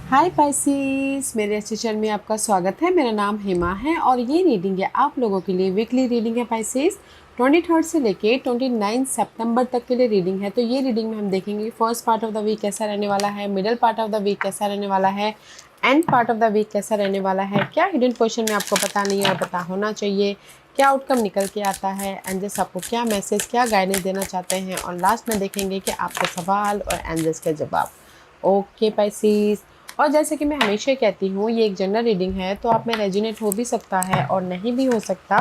हाय Pisces, मेरे अच्छे channel में आपका स्वागत है। मेरा नाम हेमा है और ये रीडिंग है आप लोगों के लिए। वीकली रीडिंग है पाइसिस। 23 से लेके 29 सितंबर तक के लिए रीडिंग है। तो ये रीडिंग में हम देखेंगे first part of the week कैसा रहने वाला है, middle part of the week कैसा रहने वाला है, end part of the week कैसा रहने वाला है, क्या हिडन क्वेश्चन में आपको पता नहीं है और पता होना चाहिए, क्या आउटकम निकल के आता है, एंजल्स आपको क्या मैसेज, क्या गाइडेंस देना चाहते हैं, और लास्ट में देखेंगे कि आपके सवाल और एंजल्स के जवाब। ओके पाइसिस, और जैसे कि मैं हमेशा कहती हूँ ये एक जनरल रीडिंग है, तो आप में रेजोनेट हो भी सकता है और नहीं भी हो सकता।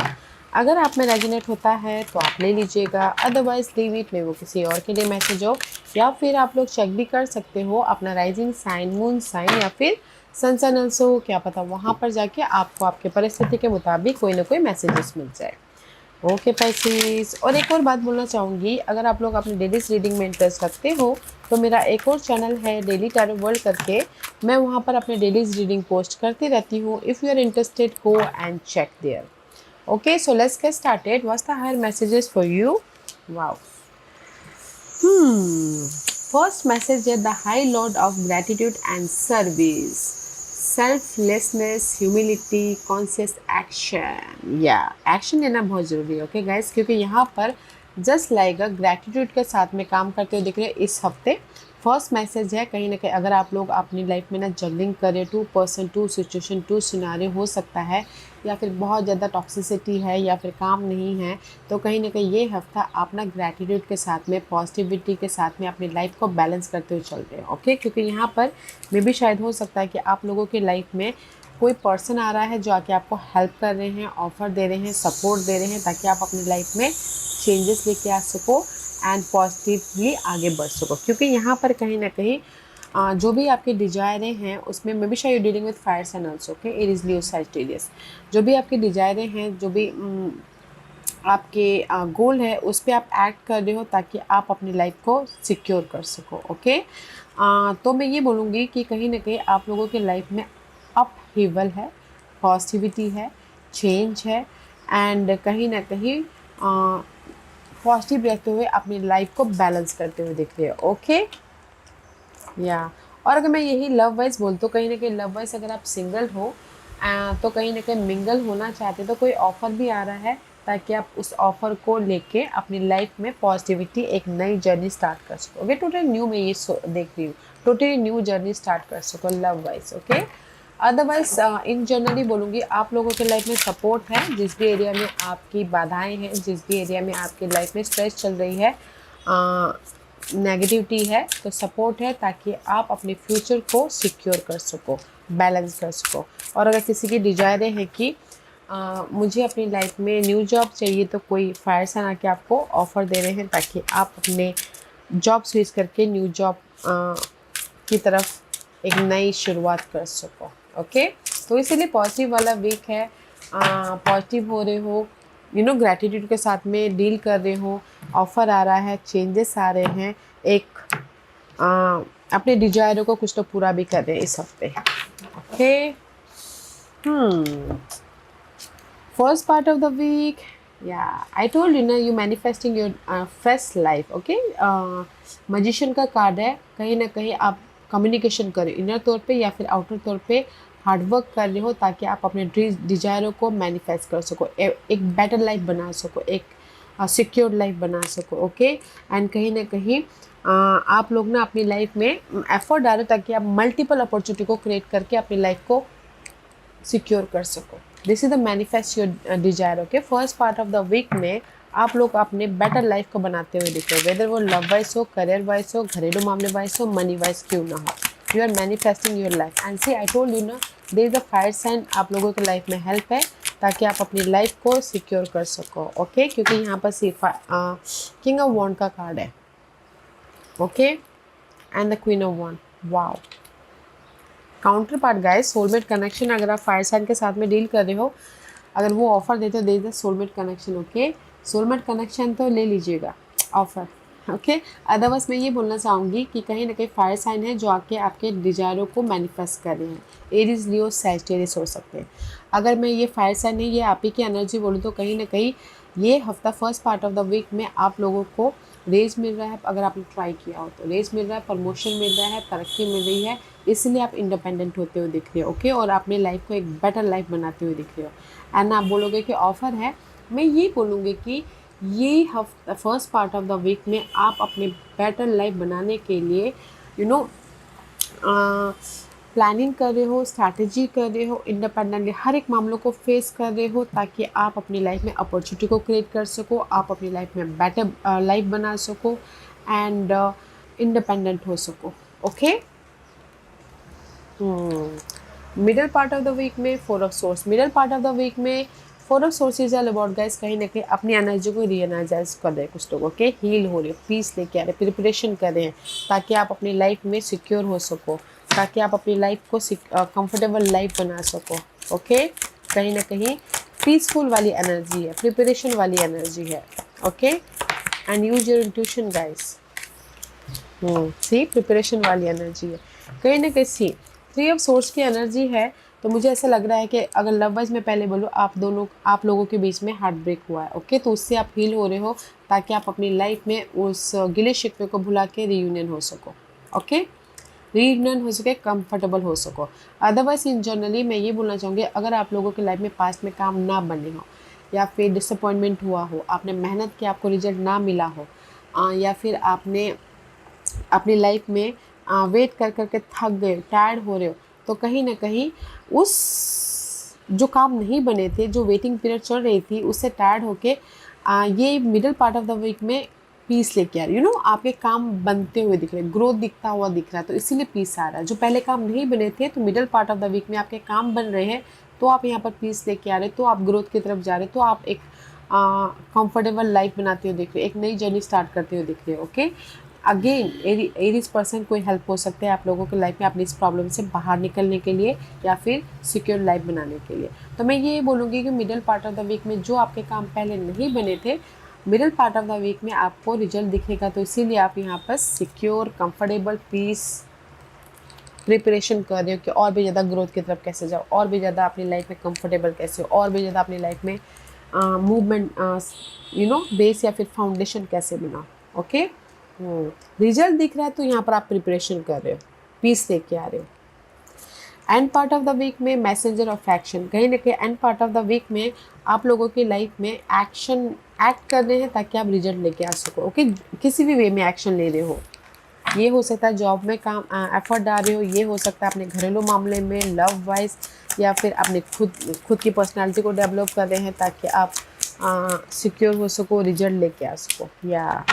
अगर आप में रेजोनेट होता है तो आप ले लीजिएगा, अदरवाइज लीव इट में, वो किसी और के लिए मैसेज हो। या फिर आप लोग चेक भी कर सकते हो अपना राइजिंग साइन, मून साइन या फिर सन साइन ऑल्सो, क्या पता वहाँ पर जाके आपको आपके परिस्थिति के मुताबिक कोई ना कोई मैसेजेस मिल जाए। ओके पैसिस, और एक और बात बोलना चाहूँगी, अगर आप लोग अपने डेली रीडिंग में इंटरेस्ट रखते हो तो मेरा एक और चैनल है डेली टैरो वर्ल्ड करके। मैं वहाँ पर अपने डेली रीडिंग पोस्ट करती रहती हूँ। If you are interested go and check there. Okay, so let's get started. What's the higher messages for you? Wow. First message है the high lord of gratitude and service, selflessness, humility, conscious action. या action लेना बहुत ज़रूरी है। Okay guys, क्योंकि यहाँ पर just like gratitude के साथ में काम करते हुए दिख रहे हैं इस हफ्ते। फर्स्ट मैसेज है कहीं ना कहीं अगर आप लोग अपनी लाइफ में ना जगलिंग करें, 2% 2 सिचुएशन 2 सिनारियो हो सकता है, या फिर बहुत ज़्यादा टॉक्सिसिटी है या फिर काम नहीं है, तो कहीं ना कहीं ये हफ्ता आप ना ग्रैटिट्यूड के साथ में, पॉजिटिविटी के साथ में अपनी लाइफ को बैलेंस करते हुए चल रहे हैं। ओके, क्योंकि यहाँ पर मे भी शायद हो सकता है कि आप लोगों की लाइफ में कोई पर्सन आ रहा है जो आके आपको हेल्प कर रहे हैं, ऑफर दे रहे हैं, सपोर्ट दे रहे हैं, ताकि आप अपनी लाइफ में चेंजेस लेके आ सको एंड पॉजिटिवली आगे बढ़ सको। क्योंकि यहाँ पर कहीं ना कहीं जो भी आपके डिजायरें हैं उसमें मे बी शायद dealing with fire sign also. Okay, Aries Leo Sagittarius, जो भी आपकी डिजायरें हैं, जो भी आपके गोल है, उस पर आप एक्ट कर रहे हो ताकि आप अपनी लाइफ को सिक्योर कर सको। ओके, तो मैं ये बोलूँगी कि कहीं ना कहीं आप लोगों की लाइफ में अप हीवल है, पॉजिटिविटी है, चेंज है, एंड कहीं ना कहीं पॉजिटिव रहते हुए अपनी लाइफ को बैलेंस करते हुए दिख रहे हो। ओके, या और अगर मैं यही लव वाइज बोल तो कहीं ना कहीं लव वाइज अगर आप सिंगल हो तो कहीं ना कहीं मिंगल होना चाहते तो कोई ऑफ़र भी आ रहा है, ताकि आप उस ऑफ़र को लेके अपनी लाइफ में पॉजिटिविटी, एक नई जर्नी स्टार्ट कर सको। ओके, टोटली न्यू मैं ये देख रही हूँ, टोटली न्यू जर्नी स्टार्ट कर सको love wise. Okay, otherwise in generally बोलूँगी आप लोगों के लाइफ में सपोर्ट है। जिस भी एरिया में आपकी बाधाएं हैं, जिस भी एरिया में आपकी लाइफ में स्ट्रेस चल रही है, नेगेटिविटी है, तो सपोर्ट है ताकि आप अपने फ्यूचर को सिक्योर कर सको, बैलेंस कर सको। और अगर किसी की डिजायरें हैं कि मुझे अपनी लाइफ में न्यू जॉब चाहिए, तो कोई फायर साइन आके आपको ऑफ़र दे रहे हैं ताकि आप अपने जॉब स्विच करके न्यू जॉब की तरफ एक नई शुरुआत कर सको। ओके, तो इसीलिए पॉजिटिव वाला वीक है। पॉजिटिव हो रहे हो, ग्रैटिट्यूड के साथ में डील कर रहे हो, ऑफ़र आ रहा है, चेंजेस आ रहे हैं, एक अपने डिजायरों को कुछ तो पूरा भी कर रहे हैं इस हफ्ते। Okay, first part of the week, या आई टोल्ड यू ना, you manifesting your first life. Okay, magician का कार्ड है, कहीं ना कहीं आप कम्युनिकेशन करें इनर तौर पे या फिर आउटर तौर पे हार्डवर्क कर रहे हो ताकि आप अपने डिजायरों को मैनिफेस्ट कर सको, एक बेटर लाइफ बना सको, एक सिक्योर लाइफ बना सको। ओके, एंड कहीं ना कहीं आप लोग ना अपनी लाइफ में एफर्ट डालो ताकि आप मल्टीपल अपॉर्चुनिटी को क्रिएट करके अपनी लाइफ को सिक्योर कर सको। This is the manifest your desire. Okay, first part of the week में आप लोग अपने बेटर लाइफ को बनाते हुए दिख रहे हो, वेदर वो लव वाइज हो, करियर वाइज हो, घरेलू मामले वाइज हो, मनी वाइज क्यों ना हो, you are manifesting your life. And see I told you ना, there is a fire sign आप लोगों की लाइफ में हेल्प है ताकि आप अपनी लाइफ को सिक्योर कर सको। ओके, क्योंकि यहाँ पर सी किंग ऑफ वॉन्ड का कार्ड है। Okay, and the queen of wand. Wow, counter part guys, soulmate connection. अगर आप फायर साइन के साथ में डील कर रहे हो, अगर वो ऑफर देते हो, दे दे soulmate connection. Okay, soulmate connection तो ले लीजिएगा ऑफर। ओके, अदरवाइज मैं ये बोलना चाहूँगी कि कहीं ना कहीं फायर साइन है जो आके आपके डिजायरों को मैनिफेस्ट कर रहे हैं। एरीज लियो सैजिटेरियस हो सकते हैं। अगर मैं ये फायर साइन है, ये आप ही की एनर्जी बोलूँ तो कहीं ना कहीं ये हफ्ता first part of the week में आप लोगों को रेज मिल रहा है, अगर आपने ट्राई किया हो तो रेज मिल रहा है, प्रमोशन मिल रहा है, तरक्की मिल रही है, इसलिए आप इंडिपेंडेंट होते हुए दिख रहे हो। ओके, और अपने लाइफ को एक बेटर लाइफ बनाते हुए दिख रहे हो। एंड आप बोलोगे कि ऑफ़र है, मैं ये बोलूँगी कि ये first part of the week में आप अपने बेटर लाइफ बनाने के लिए यू नो प्लानिंग कर रहे हो, स्ट्रैटेजी कर रहे हो, इंडिपेंडेंटली हर एक मामलों को फेस कर रहे हो, ताकि आप अपनी लाइफ में अपॉर्चुनिटी को क्रिएट कर सको, आप अपनी लाइफ में बेटर लाइफ बना सको एंड इंडिपेंडेंट हो सको। Okay, middle part of the week में four of swords, middle part of the week में four of swords is all about guys, कहीं ना कहीं अपनी एनर्जी को रीएनर्जाइज कर रहे हैं कुछ लोग। ओके, हील हो रहे हो, पीस लेके आ रहे, प्रिपरेशन कर रहे हैं ताकि आप अपनी लाइफ में सिक्योर हो सको, ताकि आप अपनी लाइफ को कंफर्टेबल लाइफ बना सको। ओके, कहीं ना कहीं पीसफुल वाली एनर्जी है, प्रिपरेशन वाली एनर्जी है। Okay, and use your intuition guys. See preparation वाली एनर्जी है, कहीं ना कहीं सी थ्री ऑफ सोर्स की एनर्जी है। तो मुझे ऐसा लग रहा है कि अगर लव वाइज में पहले बोलूँ, आप लोगों के बीच में हार्ट ब्रेक हुआ है। ओके, तो उससे आप हील हो रहे हो ताकि आप अपनी लाइफ में उस गिले शिकवे को भुला के रीयूनियन हो सको। ओके, रीयूनियन हो सके, कंफर्टेबल हो सको। अदरवाइज इन जनरली मैं ये बोलना चाहूँगी, अगर आप लोगों के लाइफ में पास्ट में काम ना बने हो, या फिर डिसअपॉइंटमेंट हुआ हो, आपने मेहनत की आपको रिजल्ट ना मिला हो, या फिर आपने अपनी लाइफ में वेट कर करके थक गए, टायर्ड हो रहे हो, तो कहीं ना कहीं उस जो काम नहीं बने थे, जो वेटिंग पीरियड चल रही थी, उससे टायर्ड होके ये middle part of the week में पीस लेके आ रही आपके काम बनते हुए दिख रहे हैं, ग्रोथ दिखता हुआ दिख रहा है, तो इसीलिए पीस आ रहा है। जो पहले काम नहीं बने थे, तो middle part of the week में आपके काम बन रहे हैं, तो आप यहाँ पर पीस लेके आ रहे, तो आप ग्रोथ की तरफ जा रहे, तो आप एक कंफर्टेबल लाइफ बनाते हुए दिख रहे, एक नई जर्नी स्टार्ट करते हुए दिख रहे। ओके, अगेन एरीज पर्सन कोई हेल्प हो सकता है आप लोगों की लाइफ में अपनी इस प्रॉब्लम से बाहर निकलने के लिए, या फिर सिक्योर लाइफ बनाने के लिए। तो मैं ये बोलूँगी कि middle part of the week में जो आपके काम पहले नहीं बने थे, middle part of the week में आपको रिजल्ट दिखेगा, तो इसीलिए आप यहाँ पर सिक्योर, कंफर्टेबल, पीस, प्रिपरेशन कर रहे हो कि और भी ज़्यादा ग्रोथ की तरफ कैसे जाओ, और भी ज़्यादा अपनी लाइफ में कंफर्टेबल कैसे हो, और भी ज़्यादा अपनी लाइफ में मूवमेंट बेस या फिर फाउंडेशन कैसे बनाओ। ओके, रिजल्ट दिख रहा है, तो यहाँ पर आप प्रिपरेशन कर रहे हो, पीस लेके आ रहे हो। End part of the week में मैसेंजर ऑफ एक्शन, कहीं ना कहीं end part of the week में आप लोगों की लाइफ में एक्ट कर रहे हैं ताकि आप रिजल्ट लेके आ सको। ओके, किसी भी वे में एक्शन ले रहे हो, ये हो सकता है जॉब में काम एफर्ट डाल रहे हो, ये हो सकता है अपने घरेलू मामले में, लव वाइज, या फिर अपने खुद की पर्सनालिटी को डेवलप कर रहे हैं ताकि आप सिक्योर हो सको, रिजल्ट लेके आ सको। या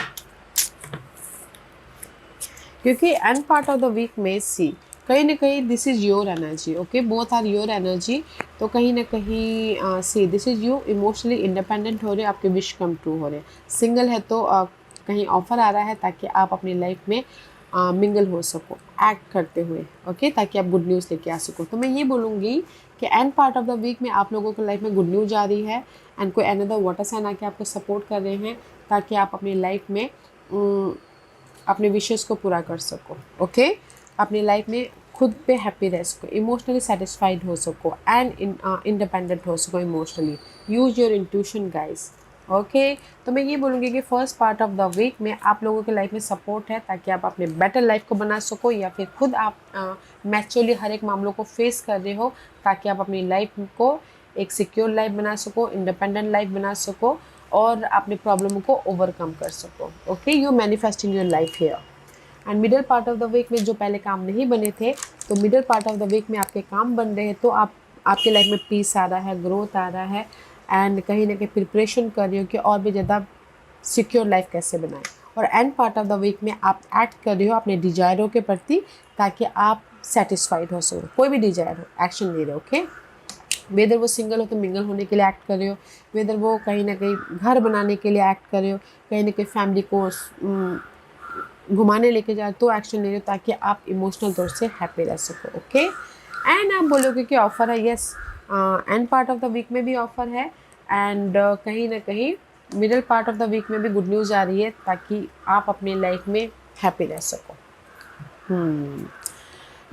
क्योंकि end part of the week में सी कहीं ना कहीं this is your energy. Okay, both are your energy. तो कहीं ना कहीं see this is you emotionally independent हो रहे, आपके विश कम ट्रू हो रहे। सिंगल है तो कहीं ऑफर आ रहा है ताकि आप अपनी लाइफ में मिंगल हो सको एक्ट करते हुए। ओके, ताकि आप गुड न्यूज़ लेके आ सको। तो मैं ये बोलूँगी कि end part of the week में आप लोगों की लाइफ में गुड न्यूज़ आ रही है, एंड कोई अनदर वाटर साइन आके आपको सपोर्ट कर रहे हैं ताकि आप अपनी लाइफ में अपने विशेष को पूरा कर सको। ओके, अपनी लाइफ में खुद पे हैप्पी रह सको, इमोशनली सेटिस्फाइड हो सको, एंड इंडिपेंडेंट हो सको emotionally. Use your intuition guys. Okay, तो मैं ये बोलूँगी कि first part of the week में आप लोगों के लाइफ में सपोर्ट है ताकि आप अपने बेटर लाइफ को बना सको, या फिर खुद आप मैच्योरली हर एक मामलों को फेस कर रहे हो ताकि आप अपनी लाइफ को एक सिक्योर लाइफ बना सको, इंडिपेंडेंट लाइफ बना सको, और अपनी प्रॉब्लम को ओवरकम कर सको। Okay, you manifesting your life here. And middle part of the week में जो पहले काम नहीं बने थे, तो middle part of the week में आपके काम बन रहे हैं, तो आपके लाइफ में पीस आ रहा है, ग्रोथ आ रहा है, एंड कहीं ना कहीं प्रिपरेशन कर रही हो कि और भी ज़्यादा सिक्योर लाइफ कैसे बनाएं। और end part of the week में आप एक्ट कर रहे हो अपने डिजायरों के प्रति ताकि आप सेटिस्फाइड हो सको, कोई भी डिजायर हो, एक्शन ले रहे हो। ओके, वेदर वो सिंगल हो तो मिंगल होने के लिए एक्ट कर रहे हो, वेदर वो कहीं ना कहीं घर बनाने के लिए एक्ट कर रहे हो, कहीं ना कहीं फैमिली को घुमाने लेके जाए तो एक्शन ले रहे हो ताकि आप इमोशनल तौर से हैप्पी रह सको। ओके, एंड आप बोलोगे कि ऑफ़र है, yes, end part of the week में भी ऑफ़र है, एंड कहीं ना कहीं middle part of the week में भी गुड न्यूज़ आ रही है ताकि आप अपनी लाइफ में हैप्पी रह सको।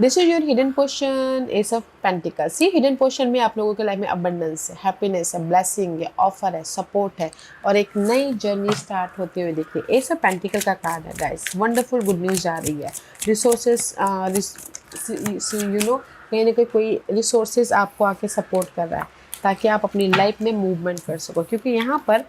This is your hidden portion, ace of pentacle. See hidden portion में आप लोगों के लाइफ में अबंडेंस है, हैप्पीनेस है, ब्लेसिंग है, ऑफर है, सपोर्ट है और एक नई जर्नी स्टार्ट होते हुए देखिए। एस ऑफ पेंटिकल का कार्ड है गाइस, वंडरफुल गुड न्यूज़ आ रही है। रिसोर्सेस यू नो कहीं ना कहीं कोई रिसोर्सेज आपको आके सपोर्ट कर रहा है ताकि आप अपनी लाइफ में मूवमेंट कर सको, क्योंकि यहाँ पर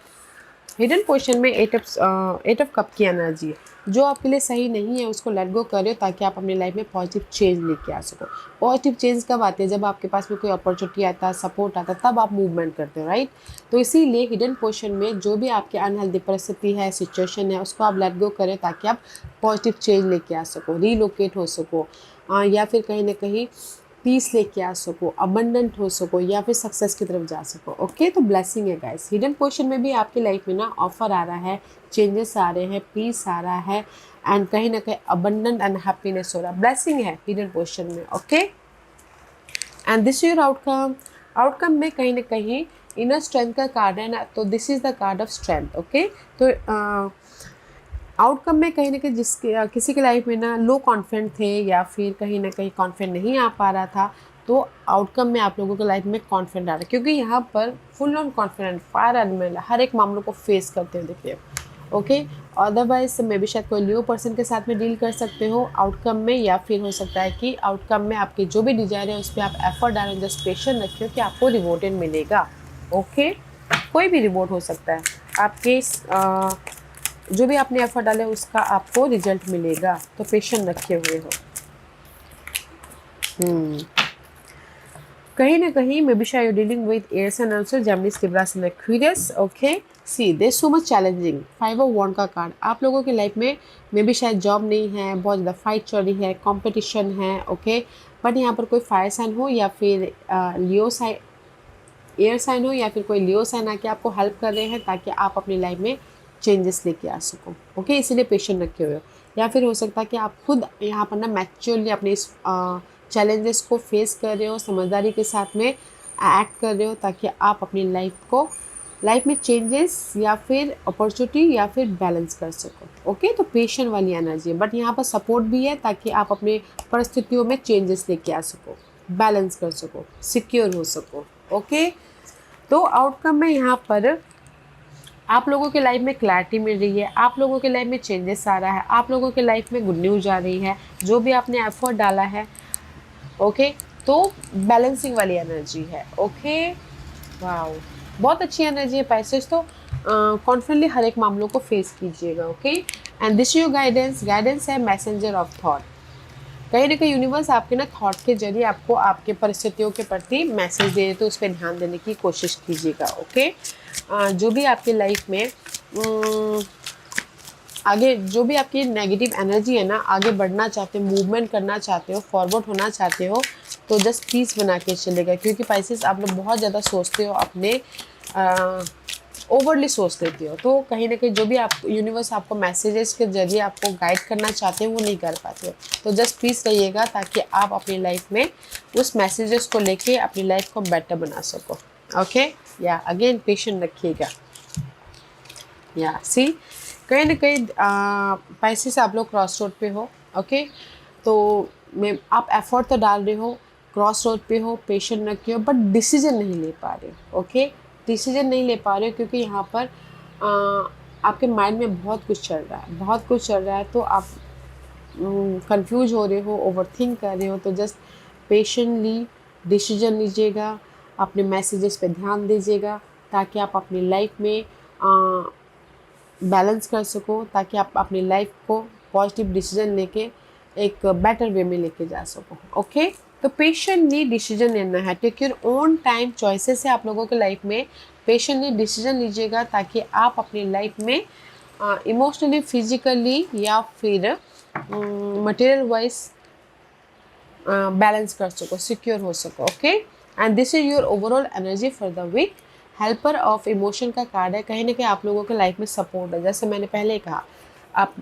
हिडन पोर्शन में एट ऑफ कप की एनर्जी है। जो आपके लिए सही नहीं है उसको लेट गो करो ताकि आप अपनी लाइफ में पॉजिटिव चेंज लेके आ सको। पॉजिटिव चेंज कब आते हैं? जब आपके पास में कोई अपॉर्चुनिटी आता है, सपोर्ट आता है, तब आप मूवमेंट करते हो, राइट। तो इसीलिए हिडन पोर्शन में जो भी आपके अनहेल्दी परिस्थिति है, सिचुएशन है, उसको आप लेट गो करें ताकि आप पॉजिटिव चेंज लेके आ सको, रीलोकेट हो सको, या फिर कहीं ना कहीं पीस लेके आ सको, अबंडेंट हो सको, या फिर सक्सेस की तरफ जा सको। ओके, तो ब्लेसिंग है गाइस। हिडन पोर्शन में भी आपकी लाइफ में ना ऑफर आ रहा है, चेंजेस आ रहे हैं, पीस आ रहा है एंड कहीं ना कहीं अबंडेंट एंड हैप्पीनेस हो रहा है। ब्लेसिंग है हिडन पोर्शन में। Okay, and this your outcome. Outcome में कहीं ना कहीं इनर स्ट्रेंथ का कार्ड है ना, तो this is the card of strength. Okay, तो आउटकम में कहीं ना कहीं जिसके किसी के लाइफ में ना लो कॉन्फिडेंट थे या फिर कहीं ना कहीं कॉन्फिडेंट नहीं आ पा रहा था, तो आउटकम में आप लोगों के लाइफ में कॉन्फिडेंट आ रहा है, क्योंकि यहाँ पर full on confident, fire element, हर एक मामलों को फेस करते हुए देखिए। ओके, अदरवाइज मे भी शायद कोई न्यू पर्सन के साथ में डील कर सकते हो आउटकम में, या फिर हो सकता है कि आउटकम में आपके जो भी डिजायर है उस पर आप एफर्ट डालें, जस्ट पेशेंट रखिए कि आपको रिवॉर्डेड मिलेगा। ओके, कोई भी रिवॉर्ड हो सकता है आपके जो भी आपने एफर्ट डाले उसका आपको रिजल्ट मिलेगा, तो पेशेंट रखे हुए हो। कहीं ना कहीं मे बी शायद dealing with Aries and also Geminis, Libras and Aquarius. Okay, see there so much challenging. 5 of wand का कार्ड आप लोगों की लाइफ में मे बी शायद जॉब नहीं है, बहुत ज़्यादा फाइट चल रही है, कंपटीशन है। ओके, बट यहाँ पर कोई फायर साइन हो या फिर लियो साइन, एयर साइन हो या फिर कोई लियो साइन आके आपको हेल्प कर रहे हैं ताकि आप अपनी लाइफ में चेंजेस लेके आ सको। ओके, इसीलिए पेशेंट रखे हुए हो, या फिर हो सकता है कि आप खुद यहाँ पर ना मैच्योरली अपने इस चैलेंजेस को फेस कर रहे हो, समझदारी के साथ में एक्ट कर रहे हो ताकि आप अपनी लाइफ में चेंजेस या फिर अपॉर्चुनिटी या फिर बैलेंस कर सको। ओके, तो पेशेंट वाली एनर्जी है, बट यहाँ पर सपोर्ट भी है ताकि आप अपने परिस्थितियों में चेंजेस लेके आ सको, बैलेंस कर सको, सिक्योर हो सको। ओके, तो आउटकम में यहाँ पर आप लोगों के लाइफ में क्लैरिटी मिल रही है, आप लोगों के लाइफ में चेंजेस आ रहा है, आप लोगों के लाइफ में गुड न्यूज आ रही है, जो भी आपने एफर्ट डाला है। ओके, तो बैलेंसिंग वाली एनर्जी है। ओके, वाओ, बहुत अच्छी एनर्जी है पैसेज। तो कॉन्फिडेंटली हर एक मामलों को फेस कीजिएगा। Okay, and this your guidance. Guidance है मैसेंजर ऑफ थॉट। कहीं ना कहीं यूनिवर्स आपके ना थॉट के जरिए आपको आपके परिस्थितियों के प्रति मैसेज दे रहे, तो उस पर ध्यान देने की कोशिश कीजिएगा। ओके, जो भी आपकी लाइफ में आगे जो भी आपकी नेगेटिव एनर्जी है ना, आगे बढ़ना चाहते हो, मूवमेंट करना चाहते हो, फॉरवर्ड होना चाहते हो, तो जस्ट पीस बना के चलेगा, क्योंकि पाइसेस आप लोग बहुत ज़्यादा सोचते हो, अपने ओवरली सोच लेते हो, तो कहीं ना कहीं जो भी आप यूनिवर्स आपको मैसेजेस के जरिए आपको गाइड करना चाहते हो वो नहीं कर पाते हो, तो जस्ट पीस रहिएगा ताकि आप अपनी लाइफ में उस मैसेजेस को लेके अपनी लाइफ को बेटर बना सको। ओके, या अगेन पेशेंट रखिएगा। या सी कहीं ना कहीं पैसे आप लोग क्रॉस रोड पे हो। ओके, तो मैं आप एफर्ट तो डाल रहे हो, क्रॉस रोड पे हो, पेशेंट रखे हो, बट डिसीजन नहीं ले पा रहे हो। ओके, डिसीजन नहीं ले पा रहे हो क्योंकि यहाँ पर आपके माइंड में बहुत कुछ चल रहा है, बहुत कुछ चल रहा है, तो आप कंफ्यूज हो रहे हो, ओवर थिंक कर रहे हो, तो जस्ट पेशेंटली डिसीजन लीजिएगा, अपने मैसेजेस पे ध्यान दीजिएगा ताकि आप अपनी लाइफ में बैलेंस कर सको, ताकि आप अपनी लाइफ को पॉजिटिव डिसीजन लेके एक बेटर वे में लेके जा सको। ओके, तो पेशेंटली डिसीजन लेना है, take your own time. Choices है आप लोगों के लाइफ में, पेशेंटली डिसीजन लीजिएगा ताकि आप अपनी लाइफ में इमोशनली, फिजिकली या फिर मटेरियल वाइज बैलेंस कर सको, सिक्योर हो सको। Okay, and this is your overall energy for the week. Helper of emotion का कार्ड है, कहीं ना कहीं आप लोगों के लाइफ में सपोर्ट है, जैसे मैंने पहले कहा, आप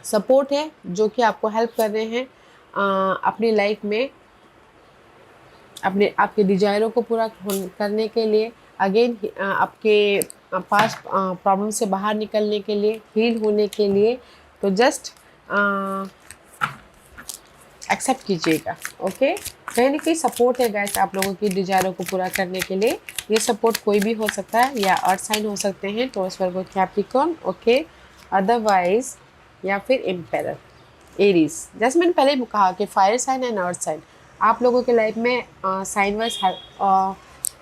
सपोर्ट है जो कि आपको हेल्प कर रहे हैं अपनी लाइफ में आपके डिजायरों को पूरा करने के लिए, अगेन आपके पास प्रॉब्लम से बाहर निकलने के लिए, हील होने के लिए। तो जस्ट एक्सेप्ट कीजिएगा। ओके, कहीं ना कहीं सपोर्ट है गाइस आप लोगों की डिजायरों को पूरा करने के लिए। ये सपोर्ट कोई भी हो सकता है, या अर्थ साइन हो सकते हैं, Taurus, Virgo, Capricorn, okay, otherwise या फिर एम्पेरर, एरीज। जैसे मैंने पहले कहा कि fire sign and earth sign आप लोगों के लाइफ में साइन वाइज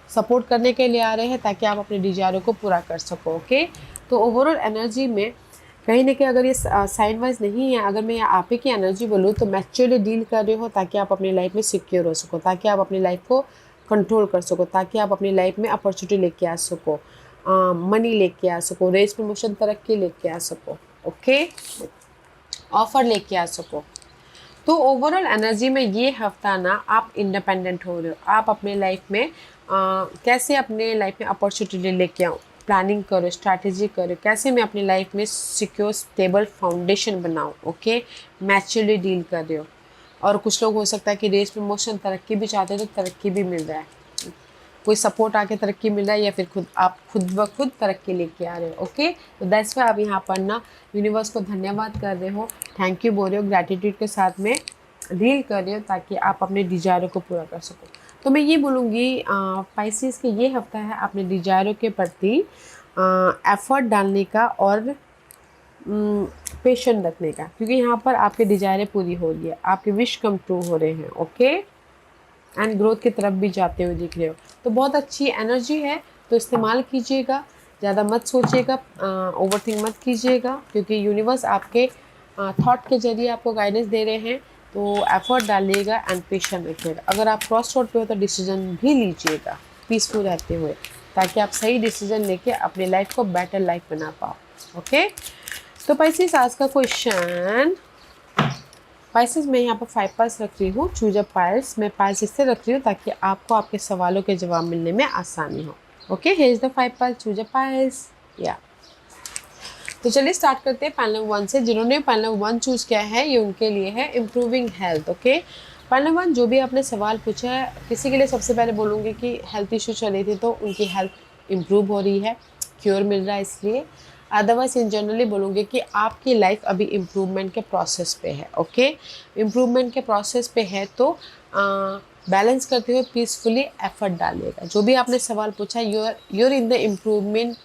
सपोर्ट करने के लिए आ रहे हैं, ताकि आप अपने डिजायरों को पूरा कर सको। ओके, तो ओवरऑल एनर्जी में कहीं ना कहीं अगर ये साइन वाइज नहीं है, अगर मैं आप ही की एनर्जी बोलूँ तो मैच्योरली डील कर रहे हो, ताकि आप अपनी लाइफ में सिक्योर हो सको, ताकि आप अपनी लाइफ को कंट्रोल कर सको, ताकि आप अपनी लाइफ में अपॉर्चुनिटी लेके आ सको, मनी लेके आ सको, रेस प्रमोशन, तरक्की लेके आ सको, ओके, ऑफर लेके आ सको। तो ओवरऑल एनर्जी में ये हफ्ता ना आप इंडिपेंडेंट हो रहे हो। आप अपने लाइफ में कैसे अपने लाइफ में अपॉर्चुनिटी लेके आऊँ, प्लानिंग करो, स्ट्रैटेजी करो, कैसे मैं अपनी लाइफ में सिक्योर स्टेबल फाउंडेशन बनाऊँ। ओके, मैच्योरली डील कर रहे हो। और कुछ लोग हो सकता है कि रेस प्रमोशन, तरक्की भी चाहते हैं तो तरक्की भी मिल रहा है, कोई सपोर्ट आके तरक्की मिल रहा है, या फिर खुद ब खुद तरक्की लेके आ रहे हो। ओके, तो दैट्स वाई आप यहाँ पर ना यूनिवर्स को धन्यवाद कर रहे हो, थैंक यू बोल रहे हो, ग्रैटिट्यूड के साथ में डील कर रहे हो, ताकि आप अपने डिजायरों को पूरा कर सको। तो मैं ये बोलूँगी पाइसेस के ये हफ्ता है अपने डिजायरों के प्रति एफर्ट डालने का और पेशेंट रखने का, क्योंकि यहाँ पर आपके डिजायरें पूरी हो रही है, आपके विश कम ट्रू हो रहे हैं। ओके, एंड ग्रोथ की तरफ भी जाते हुए दिख रहे हो, तो बहुत अच्छी एनर्जी है, तो इस्तेमाल कीजिएगा। ज़्यादा मत सोचिएगा, ओवरथिंक मत कीजिएगा, क्योंकि यूनिवर्स आपके थॉट के जरिए आपको गाइडेंस दे रहे हैं। तो एफर्ट डालिएगा एंड पेशेंट रखिएगा। अगर आप क्रॉस रोड पे हो तो डिसीजन भी लीजिएगा पीसफुल रहते हुए, ताकि आप सही डिसीजन लेके अपनी लाइफ को बेटर लाइफ बना पाओ। ओके, तो पाइसेस आज का क्वेश्चन, पाइसेस मैं यहाँ पर 5 पास रख रही हूँ, चूज अ पाइल्स। मैं पाइल्स इससे रख रही हूँ ताकि आपको आपके सवालों के जवाब मिलने में आसानी हो। Okay, here is the 5 piles, choose a piles, या। तो चलिए स्टार्ट करते हैं पाइल नंबर 1 से। जिन्होंने पाइल नंबर 1 चूज किया है ये उनके लिए है improving health. Okay, pile number 1 जो भी आपने सवाल पूछा है, किसी के लिए सबसे पहले बोलूँगी कि हेल्थ इशू चले थे तो उनकी हेल्थ इम्प्रूव हो रही है, क्योर मिल रहा है इसलिए। अदरवाइज इन जनरली बोलूँगी कि आपकी लाइफ अभी इम्प्रूवमेंट के प्रोसेस पे है। ओके, इम्प्रूवमेंट के प्रोसेस पे है, तो बैलेंस करते हुए पीसफुली एफर्ट डालिएगा। जो भी आपने सवाल पूछा, you're in the improvement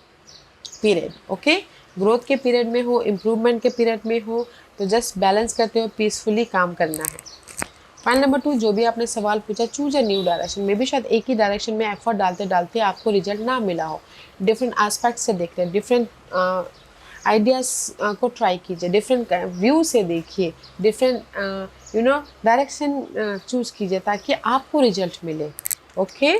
period. Okay, growth के पीरियड में हो, इम्प्रूवमेंट के पीरियड में हो, तो जस्ट बैलेंस करते हुए पीसफुली काम करना है। पॉइंट नंबर 2 जो भी आपने सवाल पूछा, चूज अ न्यू डायरेक्शन। मे भी शायद एक ही डायरेक्शन में एफर्ट डालते डालते आपको रिजल्ट ना मिला हो, डिफरेंट एस्पेक्ट से देख रहे, डिफरेंट आइडियाज़ को ट्राई कीजिए, डिफरेंट व्यू से देखिए, डिफरेंट डायरेक्शन चूज़ कीजिए, ताकि आपको रिजल्ट मिले। ओके,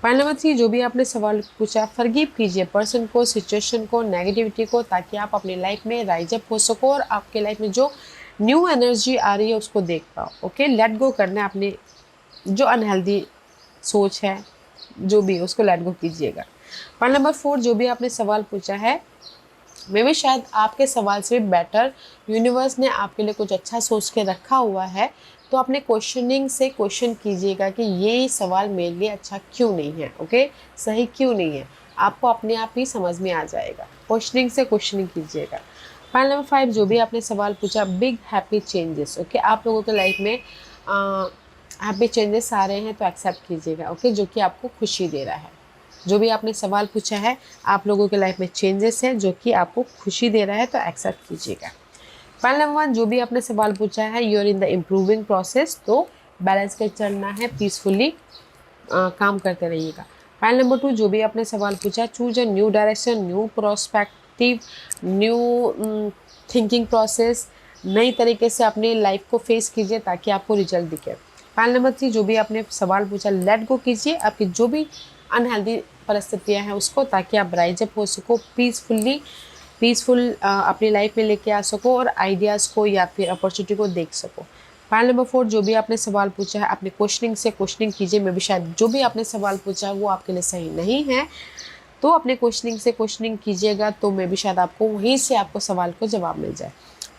पॉइंट नंबर 3 जो भी आपने सवाल पूछा, फॉरगिव कीजिए पर्सन को, सिचुएशन को, नेगेटिविटी को, ताकि आप अपनी लाइफ में राइज अप हो सको और आपके लाइफ में जो न्यू एनर्जी आ रही है उसको देख पाओ। ओके, लेट गो करना है अपने जो अनहेल्दी सोच है, जो भी उसको लेट गो कीजिएगा। पॉइंट नंबर 4 जो भी आपने सवाल पूछा है, मे भी शायद आपके सवाल से भी बेटर यूनिवर्स ने आपके लिए कुछ अच्छा सोच के रखा हुआ है, तो अपने क्वेश्चनिंग से क्वेश्चन कीजिएगा कि ये सवाल मेरे लिए अच्छा क्यों नहीं है। ओके, सही क्यों नहीं है, आपको अपने आप ही समझ में आ जाएगा। क्वेश्चनिंग से क्वेश्चनिंग कीजिएगा। पॉइंट नंबर 5 जो भी आपने सवाल पूछा, बिग हैप्पी चेंजेस। ओके, आप लोगों के लाइफ में हैप्पी चेंजेस आ रहे हैं तो एक्सेप्ट कीजिएगा। ओके, जो कि आपको खुशी दे रहा है। जो भी आपने सवाल पूछा है, आप लोगों के लाइफ में चेंजेस है जो कि आपको खुशी दे रहा है, तो एक्सेप्ट कीजिएगा। पॉइंट नंबर 1 जो भी आपने सवाल पूछा है, you're in the improving process, तो बैलेंस कर चलना है, पीसफुली काम करते रहिएगा। पॉइंट नंबर 2 जो भी आपने सवाल पूछा, choose a new direction, new prospective, new thinking process, नई तरीके से अपनी लाइफ को फेस कीजिए ताकि आपको रिजल्ट दिखे। पॉइंट नंबर 3 जो भी आपने सवाल पूछा, लेट गो कीजिए आपकी जो भी अनहेल्दी परिस्थितियाँ हैं उसको, ताकि आप राइज अप हो सको, पीसफुल अपनी लाइफ में लेके आ सको और आइडियाज़ को या फिर अपॉर्चुनिटी को देख सको। पॉइंट नंबर 4 जो भी आपने सवाल पूछा है, अपने क्वेश्चनिंग से क्वेश्चनिंग कीजिए। मे भी शायद जो भी आपने सवाल पूछा है वो आपके लिए सही नहीं है, तो अपने क्वेश्चनिंग से क्वेश्चनिंग कीजिएगा, तो मे भी शायद आपको वहीं से आपको सवाल को जवाब मिल जाए।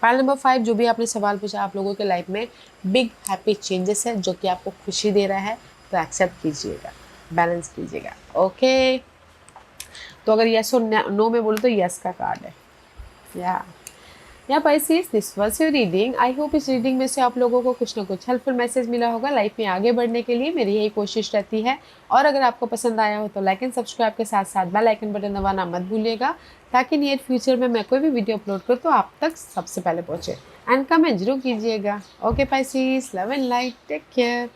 पॉइंट नंबर 5 जो भी आपने सवाल पूछा, आप लोगों के लाइफ में बिग हैप्पी चेंजेस है जो कि आपको खुशी दे रहा है, तो एक्सेप्ट कीजिएगा, बैलेंस कीजिएगा। ओके, तो अगर यस और नो में बोलो तो यस का कार्ड है, या या Pisces, this was your reading. I hope इस रीडिंग में से आप लोगों को कुछ ना कुछ हेल्पफुल मैसेज मिला होगा। लाइफ में आगे बढ़ने के लिए मेरी यही कोशिश रहती है। और अगर आपको पसंद आया हो तो लाइक एंड सब्सक्राइब के साथ साथ बेल आइकन बटन दबाना मत भूलिएगा, ताकि नियर फ्यूचर में मैं कोई भी वीडियो अपलोड करूँ तो आप तक सबसे पहले पहुँचे। एंड कमेंट जरूर कीजिएगा। Okay Pisces, love and light, take care.